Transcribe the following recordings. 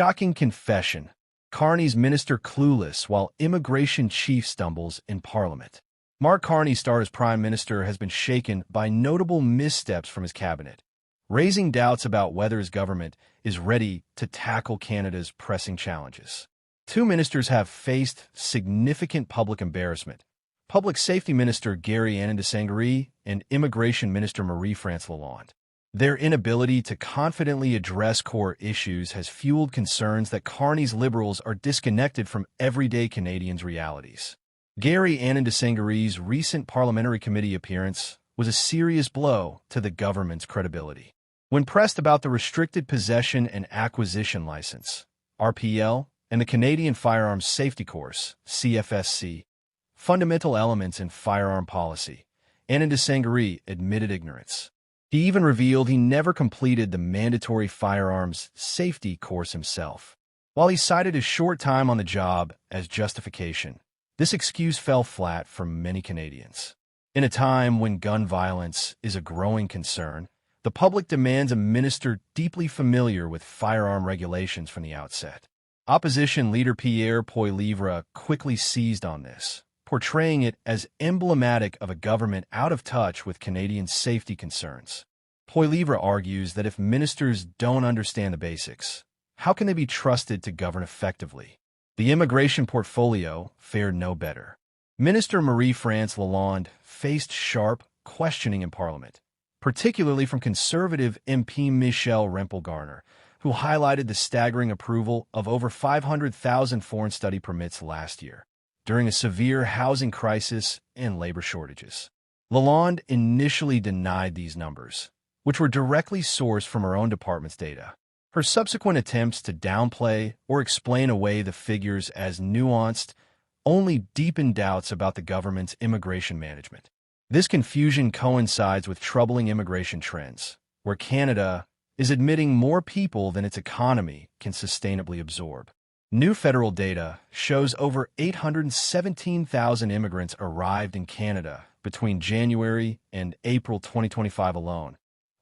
Shocking confession. Carney's minister clueless while immigration chief stumbles in Parliament. Mark Carney's star as Prime Minister has been shaken by notable missteps from his cabinet, raising doubts about whether his government is ready to tackle Canada's pressing challenges. Two ministers have faced significant public embarrassment: Public Safety Minister Gary Anand and Immigration Minister Marie-France Lalonde. Their inability to confidently address core issues has fueled concerns that Carney's Liberals are disconnected from everyday Canadians' realities. Gary Anand recent parliamentary committee appearance was a serious blow to the government's credibility. When pressed about the Restricted Possession and Acquisition License, RPL, and the Canadian Firearms Safety Course, CFSC, fundamental elements in firearm policy, Anand admitted ignorance. He even revealed he never completed the mandatory firearms safety course himself. While he cited his short time on the job as justification, this excuse fell flat for many Canadians. In a time when gun violence is a growing concern, the public demands a minister deeply familiar with firearm regulations from the outset. Opposition leader Pierre Poilievre quickly seized on this, portraying it as emblematic of a government out of touch with Canadian safety concerns. Poilievre argues that if ministers don't understand the basics, how can they be trusted to govern effectively? The immigration portfolio fared no better. Minister Marie-France Lalonde faced sharp questioning in Parliament, particularly from Conservative MP Michelle Rempel-Garner, who highlighted the staggering approval of over 500,000 foreign study permits last year, during a severe housing crisis and labor shortages. Lalonde initially denied these numbers, which were directly sourced from her own department's data. Her subsequent attempts to downplay or explain away the figures as nuanced only deepened doubts about the government's immigration management. This confusion coincides with troubling immigration trends, where Canada is admitting more people than its economy can sustainably absorb. New federal data shows over 817,000 immigrants arrived in Canada between January and April 2025 alone.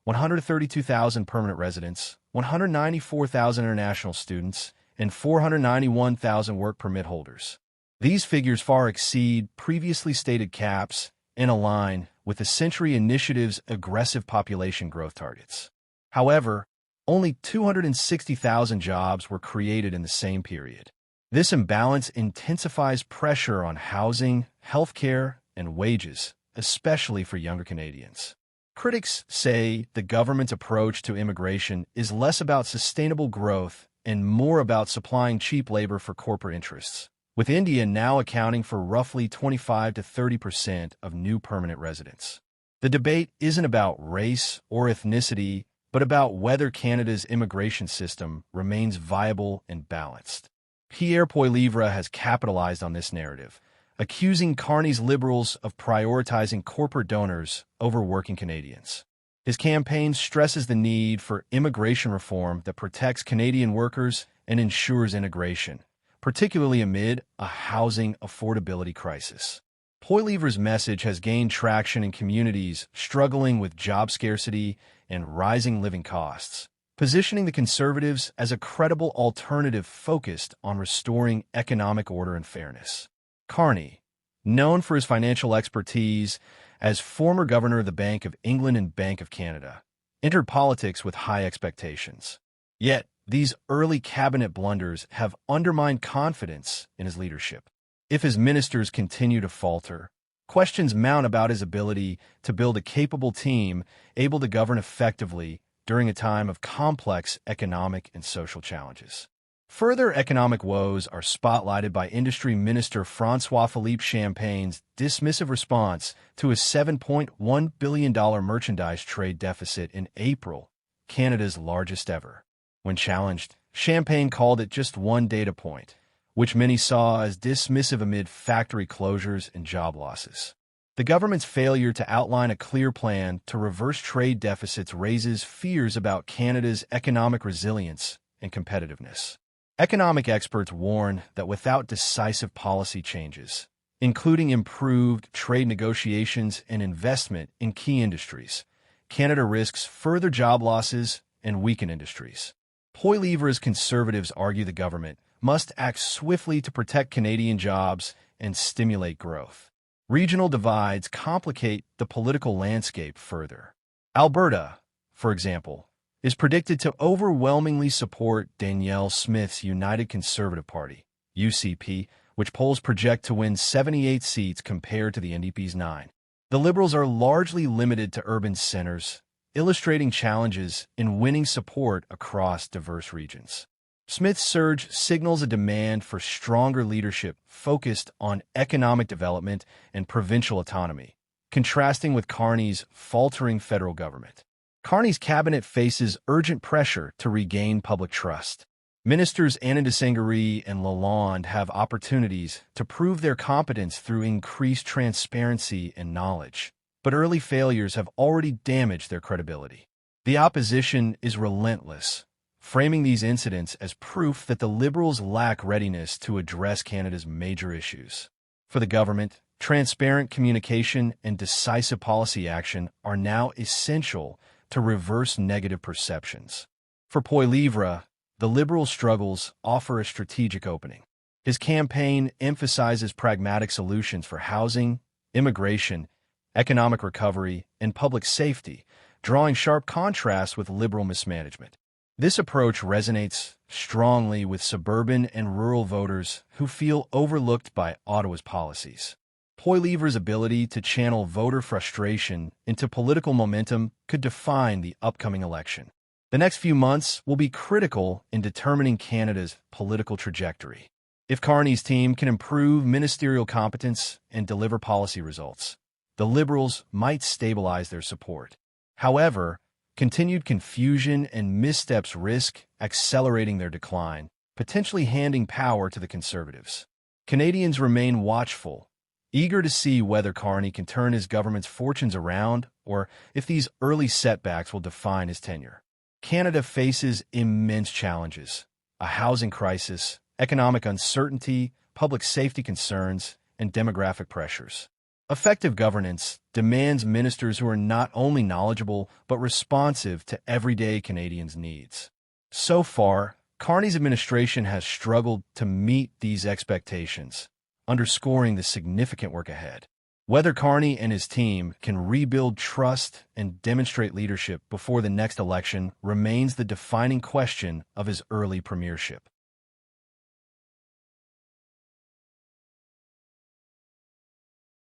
132,000 permanent residents, 194,000 international students, and 491,000 work permit holders. These figures far exceed previously stated caps and align with the Century Initiative's aggressive population growth targets. However, only 260,000 jobs were created in the same period. This imbalance intensifies pressure on housing, healthcare, and wages, especially for younger Canadians. Critics say the government's approach to immigration is less about sustainable growth and more about supplying cheap labor for corporate interests, with India now accounting for roughly 25 to 30% of new permanent residents. The debate isn't about race or ethnicity, but about whether Canada's immigration system remains viable and balanced. Pierre Poilievre has capitalized on this narrative, accusing Carney's Liberals of prioritizing corporate donors over working Canadians. His campaign stresses the need for immigration reform that protects Canadian workers and ensures integration, particularly amid a housing affordability crisis. Poilievre's message has gained traction in communities struggling with job scarcity and rising living costs, positioning the Conservatives as a credible alternative focused on restoring economic order and fairness. Carney, known for his financial expertise as former governor of the Bank of England and Bank of Canada, entered politics with high expectations. Yet, these early cabinet blunders have undermined confidence in his leadership. If his ministers continue to falter, questions mount about his ability to build a capable team able to govern effectively during a time of complex economic and social challenges. Further economic woes are spotlighted by Industry Minister François-Philippe Champagne's dismissive response to a $7.1 billion merchandise trade deficit in April, Canada's largest ever. When challenged, Champagne called it just one data point, which many saw as dismissive amid factory closures and job losses. The government's failure to outline a clear plan to reverse trade deficits raises fears about Canada's economic resilience and competitiveness. Economic experts warn that without decisive policy changes, including improved trade negotiations and investment in key industries, Canada risks further job losses and weakened industries. Poilievre's conservatives argue the government must act swiftly to protect Canadian jobs and stimulate growth. Regional divides complicate the political landscape further. Alberta, for example, is predicted to overwhelmingly support Danielle Smith's United Conservative Party, UCP, which polls project to win 78 seats compared to the NDP's 9. The Liberals are largely limited to urban centers, illustrating challenges in winning support across diverse regions. Smith's surge signals a demand for stronger leadership focused on economic development and provincial autonomy, contrasting with Carney's faltering federal government. Carney's cabinet faces urgent pressure to regain public trust. Ministers Anand and Lalonde have opportunities to prove their competence through increased transparency and knowledge, but early failures have already damaged their credibility. The opposition is relentless, framing these incidents as proof that the Liberals lack readiness to address Canada's major issues. For the government, transparent communication and decisive policy action are now essential to reverse negative perceptions. For Poilievre, the Liberal struggles offer a strategic opening. His campaign emphasizes pragmatic solutions for housing, immigration, economic recovery, and public safety, drawing sharp contrasts with Liberal mismanagement. This approach resonates strongly with suburban and rural voters who feel overlooked by Ottawa's policies. Poilievre's ability to channel voter frustration into political momentum could define the upcoming election. The next few months will be critical in determining Canada's political trajectory. If Carney's team can improve ministerial competence and deliver policy results, the Liberals might stabilize their support. However, continued confusion and missteps risk accelerating their decline, potentially handing power to the Conservatives. Canadians remain watchful, eager to see whether Carney can turn his government's fortunes around or if these early setbacks will define his tenure. Canada faces immense challenges: a housing crisis, economic uncertainty, public safety concerns, and demographic pressures. Effective governance demands ministers who are not only knowledgeable but responsive to everyday Canadians' needs. So far, Carney's administration has struggled to meet these expectations, underscoring the significant work ahead. Whether Carney and his team can rebuild trust and demonstrate leadership before the next election remains the defining question of his early premiership.